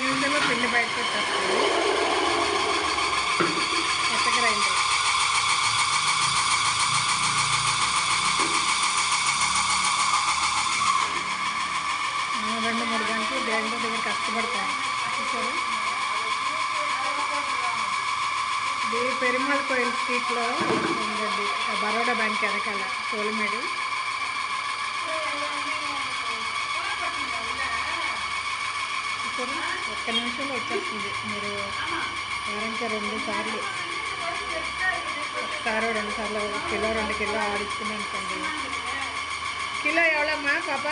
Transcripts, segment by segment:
నిమిషంలో పిండి బయటకు వచ్చేస్తుంది. కొత్త గ్రైండర్. రెండు మూడు గంటలు గ్రైండర్ దగ్గర కష్టపడతాను. చూసారు, ఇది పెరుమాళ్ కోయిల్ స్ట్రీట్లో ఉందండి, బరోడా బ్యాంక్ వెనకాల, సోలిమేడు. చూసారు, ఒక్క నిమిషంలో వచ్చేస్తుంది. మీరు వారానికి 2 సార్లు, ఒకసారి 2 సార్లు, 1 కిలో 2 కిలో ఆడిస్తుంది అనుకోండి. కిలో ఎవడమ్మా పాప?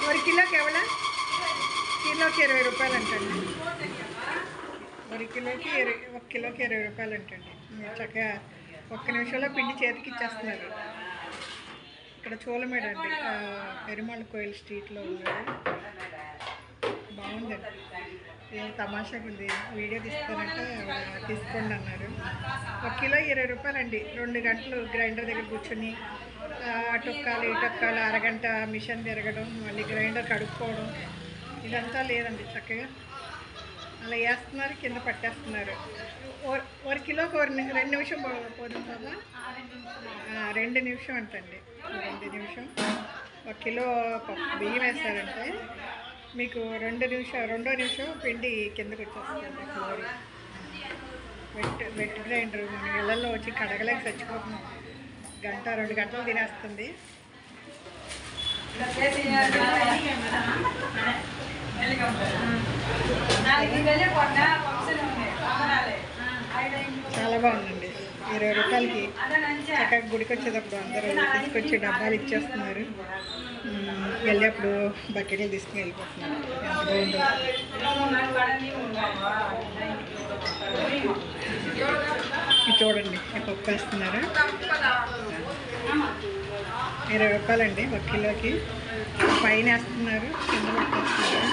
1 కిలోకి ఎవడ? కిలోకి 20 రూపాయలు అంటండి. 1 కిలోకి 20 రూపాయలు అంటండి. మీరు చక్కగా ఒక్క నిమిషంలో పిండి చేతికి ఇచ్చేస్తున్నారు. ఇక్కడ చోళమేడ అండి, పెరుమాళ్ కోయిల్ స్ట్రీట్లో ఉన్నది. బాగుందండి, ఏం తమాషాగా ఉంది. వీడియో తీస్తానంటే తీసుకోండి అన్నారు. 1 కిలో 20 రూపాయలండి. 2 గంటలు గ్రైండర్ దగ్గర కూర్చొని అటొక్కాలి ఇటొక్కాలి, అరగంట మిషన్ తిరగడం, మళ్ళీ గ్రైండర్ కడుక్కోవడం, ఇదంతా లేదండి. చక్కగా అలా వేస్తున్నారు, కింద పట్టేస్తున్నారు. 1 కిలోకి 2 నిమిషం పోతుంది కదా, 2 నిమిషం అంటండి. 2 నిమిషం 1 కిలో బియ్యం వేస్తారంటే మీకు 2 నిమిషం పిండి కిందకి వచ్చేస్తుంది. ఫ్లోర్ వెట్ గ్రైండర్ మన ఇళ్ళల్లో వచ్చి కడగలేక చచ్చిపోతున్నాం. 1-2 గంటలు తినేస్తుంది. చాలా బాగుందండి. 20 రూపాయలకి చక్కగా గుడికి వచ్చేటప్పుడు అందరూ తీసుకొచ్చి డబ్బాలు ఇచ్చేస్తున్నారు. వెళ్ళేప్పుడు బకెట్లు తీసుకుని వెళ్ళిపోతున్నారు. ఎంత బాగుందో చూడండి. పప్పు వేస్తున్నారు. 20 రూపాయలండి 1 కిలోకి. పైన వేస్తున్నారు, కింద పెట్టేస్తున్నారు.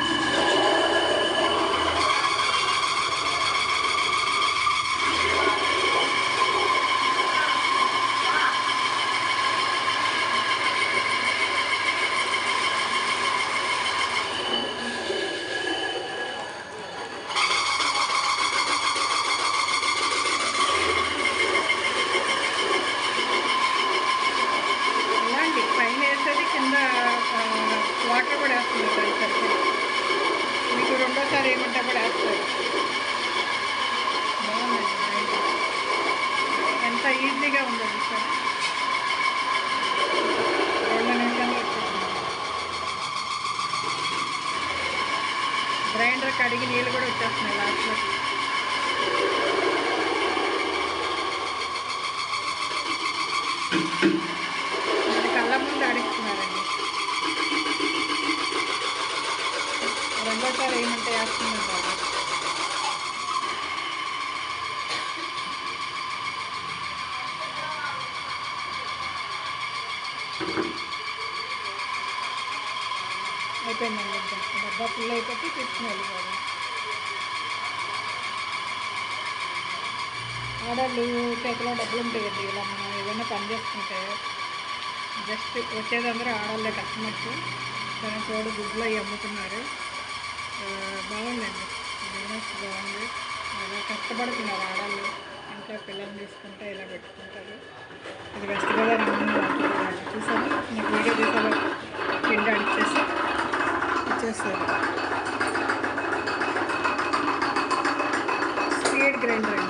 వాటర్ కూడా వేస్తున్నారు. మీకు రెండోసారి ఏమంటే కూడా వేస్తారు. బాగుందండి, ఎంత ఈజీగా ఉందండి సార్. 2 నిమిషాల్లో వచ్చేసింది. గ్రైండర్ కడిగి నీళ్ళు కూడా వచ్చేస్తున్నాయి లాస్ట్లో. కళ్ళ ముందు ఆడిస్తున్నారండి. రెండోసారి ఏమంటే వేస్తున్నాం బాబు. అయిపోయిందండి, ఇంకా డబ్బా ఫుల్ అయిపోతే తీసుకుని వెళ్ళిపోవాలి. ఆడవాళ్ళు చేతిలో డబ్బులు ఉంటాయండి. ఇలా మనం ఏదైనా పని చేసుకుంటే జస్ట్ వచ్చేది అందరూ ఆడవాళ్ళే కస్టమర్స్. దాని తోడు గుడ్లు అవి అమ్ముతున్నారు. బాగుందండి, బిజినెస్ బాగుంది. అలా కష్టపడుతున్నారు ఆడవాళ్ళు. ఇంట్లో పిల్లల్ని తీసుకుంటే ఇలా పెట్టుకుంటారు. ఇది వెస్ట్ గోదావరి చూసాను. నాకు వీడియో తీసాలో పిండి ఇచ్చేస్తారు. స్పీడ్ గ్రైండర్ అండి.